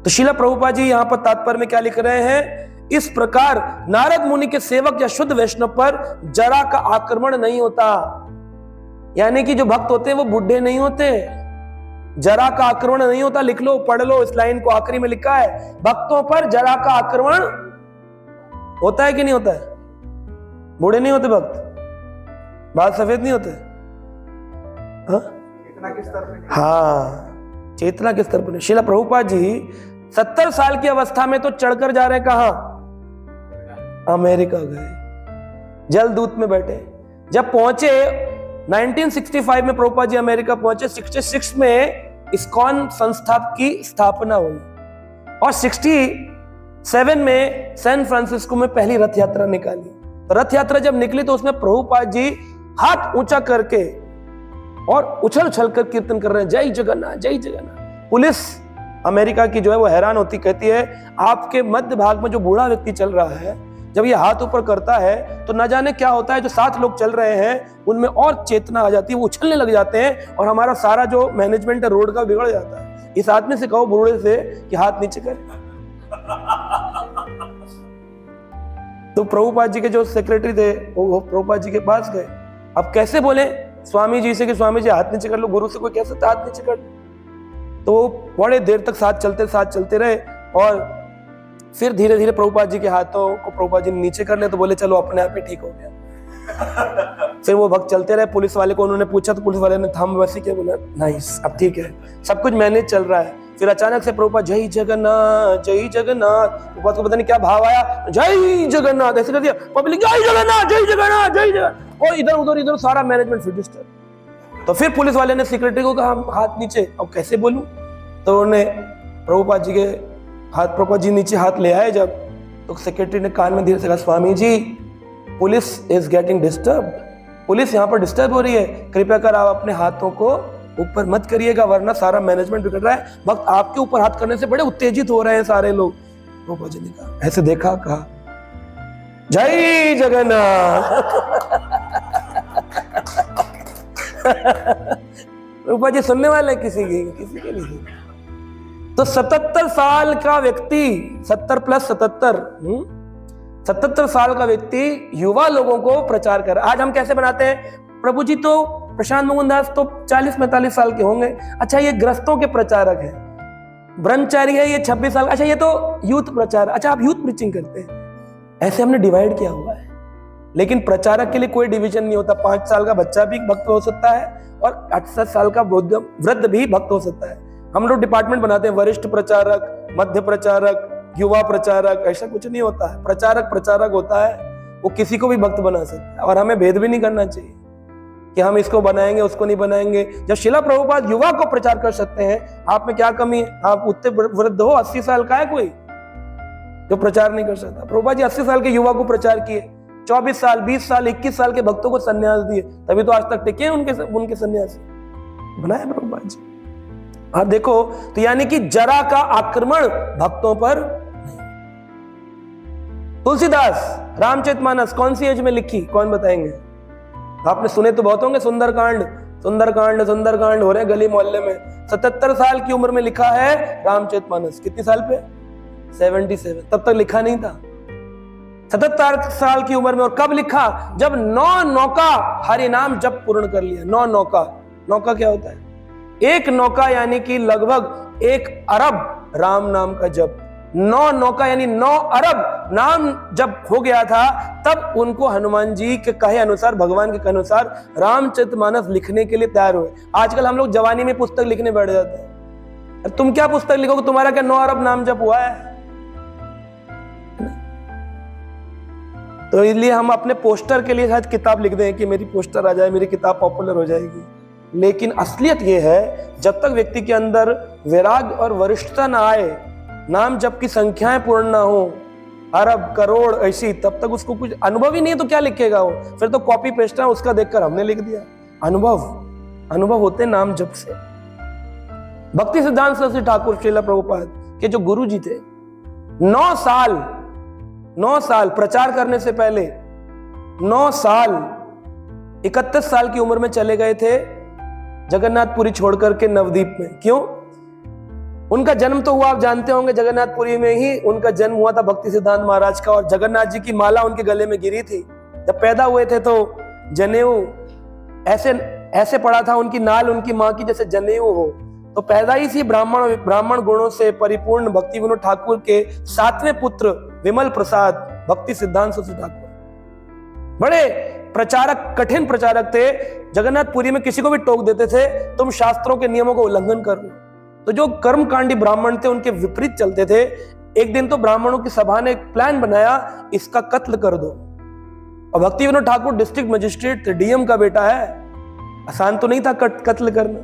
तो श्रील प्रभुपाद जी यहाँ पर तात्पर्य में क्या लिख रहे हैं, इस प्रकार नारद मुनि के सेवक या शुद्ध वैष्णव पर जरा का आक्रमण नहीं होता। यानी कि जो भक्त होते हैं वो बुढ़े नहीं होते, जरा का आक्रमण नहीं होता। लिख लो, पढ़ लो, इस लाइन को आखिरी में लिखा है, भक्तों पर जरा का आक्रमण होता है कि नहीं होता है? बूढ़े नहीं होते भक्त, बाल सफेद नहीं होते। चेतना के स्तर पे, हाँ, चेतना के स्तर पर। श्रील प्रभुपाद जी 70 साल की अवस्था में तो चढ़कर जा रहे, कहां? अमेरिका गए, जलदूत में बैठे। जब पहुंचे 1965 में प्रभुपाद जी अमेरिका पहुंचे, 66 में इस्कॉन संस्था की स्थापना हुई और 67 में सैन फ्रांसिस्को में पहली रथ यात्रा निकाली। तो रथ यात्रा जब निकली तो उसमें प्रभुपाद जी हाथ ऊंचा करके और उछल उछल कर कीर्तन कर रहे हैं, जय जगन्नाथ जय जगन्नाथ। पुलिस अमेरिका की जो है वो हैरान होती, कहती है आपके मध्य भाग में जो बूढ़ा व्यक्ति चल रहा है, जब ये हाथ ऊपर करता है तो न जाने क्या होता है, जो 7 लोग चल रहे हैं उनमें और चेतना आ जाती है, वो उछलने लग जाते हैं और हमारा सारा जो मैनेजमेंट है रोड का बिगड़ जाता है। इस आदमी से कहो बूढ़े से कि हाथ नीचे कर। तो प्रभुपाद जी के जो सेक्रेटरी थे वो प्रभुपाद जी के पास गए। अब कैसे बोले स्वामी जी से कि स्वामी जी हाथ नीचे कर लो, गुरु से कोई कैसे हाथ नीचे कर लो। तो वो बड़े देर तक साथ चलते रहे और फिर धीरे धीरे प्रभुपाद जी के हाथों को प्रभुपाद जी ने नीचे कर लिया। तो बोले चलो अपने आप ही ठीक हो गया। फिर वो भक्त चलते रहे। पुलिस वाले को उन्होंने पूछा तो पुलिस वाले ने थम वैसे किया, बोला नाइस अब ठीक है, सब कुछ मैनेज चल रहा है। फिर अचानक से प्रभुपाद जय जगन्नाथ जय जगन्नाथ, प्रभुपाद को पता नहीं क्या भाव आया, जय जगन्नाथ ऐसे कर दिया। पब्लिक जय जगन्नाथ जय जगन्नाथ जय जगन्नाथ, और इधर सारा मैनेजमेंट फिर डिस्टर्ब। तो फिर पुलिस वाले ने सेक्रेटरी को कहा हाथ नीचे। अब कैसे बोलूं? तो उन्होंने प्रभुपाद जी के हाथ, प्रभुपाद जी नीचे हाथ ले आए जब, तो सेक्रेटरी ने कान में धीरे से कहा Swami ji police is getting disturb, police यहाँ पर डिस्टर्ब हो रही है, कृपया कर आप अपने हाथों को ऊपर मत करिएगा वरना सारा मैनेजमेंट बिगड़ रहा है। वक्त आपके ऊपर हाथ करने से बड़े उत्तेजित हो रहे हैं सारे लोग। प्रभुपाद जी ने कहा, ऐसे देखा, कहा जय जगन्नाथ। प्रभुपाद जी सुनने वाले किसी के लिए। तो 77 साल का व्यक्ति, 70 प्लस 77 साल का व्यक्ति युवा लोगों को प्रचार कर। आज हम कैसे बनाते हैं, प्रभु जी तो प्रशांत मुकुंदास तो 40-45 साल के होंगे, अच्छा ये ग्रस्तों के प्रचारक है, ब्रह्मचारी है ये 26 साल, अच्छा ये तो यूथ प्रचार, अच्छा आप यूथ प्रीचिंग करते हैं। ऐसे हमने डिवाइड किया हुआ है। लेकिन प्रचारक के लिए कोई डिवीजन नहीं होता। 5 साल का बच्चा भी भक्त हो सकता है और 68 साल का वृद्ध भी भक्त हो सकता है। हम लोग डिपार्टमेंट बनाते हैं, वरिष्ठ प्रचारक, मध्य प्रचारक, युवा प्रचारक, ऐसा कुछ नहीं होता है। प्रचारक होता है, वो किसी को भी भक्त बना सकता है। और हमें भेद भी नहीं करना चाहिए कि हम इसको बनाएंगे उसको नहीं बनाएंगे। जब श्रील प्रभुपाद युवा को प्रचार कर सकते हैं, आप में क्या कमी है? आप उतने वृद्ध हो, 80 साल का है कोई जो प्रचार नहीं कर सकता? प्रभुपाद जी 80 साल के युवा को प्रचार किए, 24 साल 20 साल 21 साल के भक्तों को संन्यास दिए, तभी तो आज तक टिके उनके संन्यासी बनाए प्रभुपाद जी। आप देखो तो यानी कि जरा का आक्रमण भक्तों पर नहीं। तुलसीदास रामचरितमानस कौन सी एज में लिखी, कौन बताएंगे? आपने सुने तो बहुत होंगे, सुंदरकांड हो रहे हैं गली मोहल्ले में। 77 साल की उम्र में लिखा है रामचरितमानस। कितने साल पे? 77। तब तक लिखा नहीं था। 77 साल की उम्र में। और कब लिखा? जब 9 नौका हरि नाम जप पूर्ण कर लिया। 9 नौका, नौका क्या होता है? एक नौका यानी कि लगभग 1 अरब राम नाम का जप। 9 नौका यानी 9 अरब नाम जब हो गया था, तब उनको हनुमान जी के कहे अनुसार, भगवान के कहे अनुसार रामचरितमानस लिखने के लिए तैयार हुए। आजकल हम लोग जवानी में पुस्तक लिखने बैठ जाते हैं। तुम क्या पुस्तक लिखोगे? तुम्हारा क्या 9 अरब नाम जप हुआ है? तो इसलिए हम अपने पोस्टर के लिए शायद किताब लिख दें कि मेरी पोस्टर आ जाए, मेरी किताब पॉपुलर हो जाएगी। लेकिन असलियत यह है, जब तक व्यक्ति के अंदर वैराग्य और वरिष्ठता ना आए, नाम जप की संख्याएं पूर्ण ना हो, अरब करोड़ ऐसी, तब तक उसको कुछ अनुभव ही नहीं है तो क्या लिखेगा वो? फिर तो कॉपी पेस्ट है, उसका देखकर हमने लिख दिया। अनुभव होते नाम जप से। भक्ति सिद्धांत सरस्वती ठाकुर श्रील प्रभुपाद के जो गुरु जी थे, 9 साल प्रचार करने से पहले 9 साल 31 साल की उम्र में चले गए थे जगन्नाथपुरी छोड़कर के नवद्वीप में। क्यों? उनका जन्म तो हुआ, आप जानते होंगे, जगन्नाथपुरी में ही उनका जन्म हुआ था भक्ति सिद्धांत महाराज का, और जगन्नाथ जी की माला उनके गले में गिरी थी। जब पैदा हुए थे तो जनेऊ ऐसे ऐसे पड़ा था, उनकी नाल उनकी माँ की जैसे जनेऊ हो। तो पैदाइश ही ब्राह्मण गुणों से परिपूर्ण भक्ति विनोद ठाकुर के 7वें पुत्र विमल प्रसाद भक्ति सिद्धांत सरस्वती ठाकुर बड़े प्रचारक, कठिन प्रचारक थे। जगन्नाथपुरी में किसी को भी टोक देते थे, तुम शास्त्रों के नियमों का उल्लंघन कर रहे हो। तो जो कर्मकांडी ब्राह्मण थे उनके विपरीत चलते थे। एक दिन तो ब्राह्मणों की सभा ने एक प्लान बनाया, इसका कत्ल कर दो। और भक्ति विनोद ठाकुर डिस्ट्रिक्ट मजिस्ट्रेट थे, डीएम का बेटा है, आसान तो नहीं था कत्ल करना।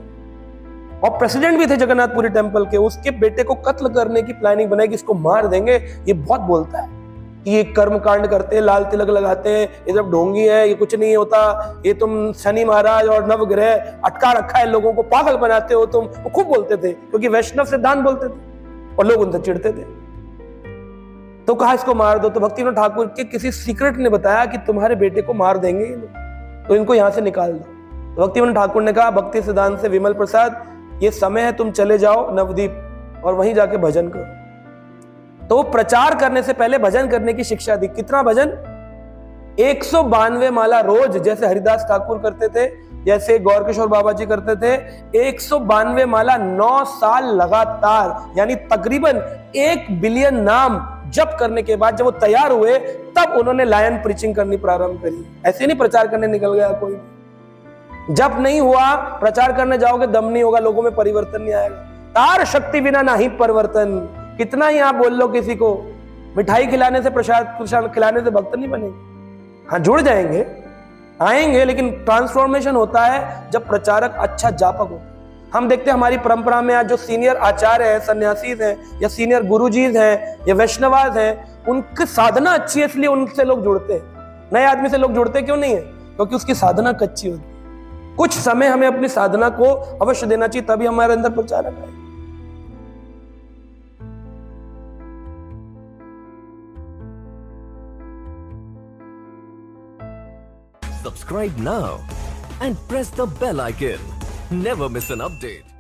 और प्रेसिडेंट भी थे जगन्नाथपुरी टेम्पल के, उसके बेटे को कत्ल करने की प्लानिंग बनाई कि इसको मार देंगे, ये बहुत बोलता है कि ये कर्म कांड करते हैं, लाल तिलक लगाते हैं, ये सब ढोंगी है, ये कुछ नहीं होता, ये तुम शनि महाराज और नवग्रह अटका रखा है, लोगों को पागल बनाते हो तुम। वो खूब बोलते थे क्योंकि वैष्णव सिद्धांत बोलते थे और लोग उनसे चिढ़ते थे। तो कहा इसको मार दो। तो भक्ति विनोद ठाकुर के किसी सीक्रेट ने बताया कि तुम्हारे बेटे को मार देंगे ये लोग, तो इनको यहां से निकाल दो। तो भक्ति विनोद ठाकुर ने कहा भक्ति सिद्धांत से विमल प्रसाद, ये समय है, तुम चले जाओ नवद्वीप और वहीं जाके भजन करो। तो वो प्रचार करने से पहले भजन करने की शिक्षा दी। कितना भजन? 192 माला रोज, जैसे हरिदास ठाकुर करते थे, जैसे गौरकिशोर बाबा जी करते थे। 192 माला 9 साल लगातार, यानी तकरीबन 1 बिलियन नाम जप करने के बाद जब वो तैयार हुए तब उन्होंने लायन प्रीचिंग करनी प्रारंभ करी। ऐसे नहीं प्रचार करने निकल गया कोई। जब नहीं हुआ, प्रचार करने जाओगे दम नहीं होगा, लोगों में परिवर्तन नहीं आएगा। तार शक्ति बिना नहीं परिवर्तन। कितना ही आप बोल लो किसी को, मिठाई खिलाने से, प्रसाद खिलाने से भक्त नहीं बनेंगे। हाँ, जुड़ जाएंगे, आएंगे, लेकिन ट्रांसफॉर्मेशन होता है जब प्रचारक अच्छा जापक हो। हम देखते हैं हमारी परंपरा में आज जो सीनियर आचार्य हैं, सन्यासी हैं, या सीनियर गुरुजी हैं, या वैष्णवाज हैं, उनकी साधना अच्छी है इसलिए उनसे लोग जुड़ते हैं। नए आदमी से लोग जुड़ते क्यों नहीं है? क्योंकि उसकी साधना कच्ची होती है। कुछ समय हमें अपनी साधना को अवश्य देना चाहिए, तभी हमारे अंदर प्रचारक आए। Subscribe now and press the bell icon. Never miss an update.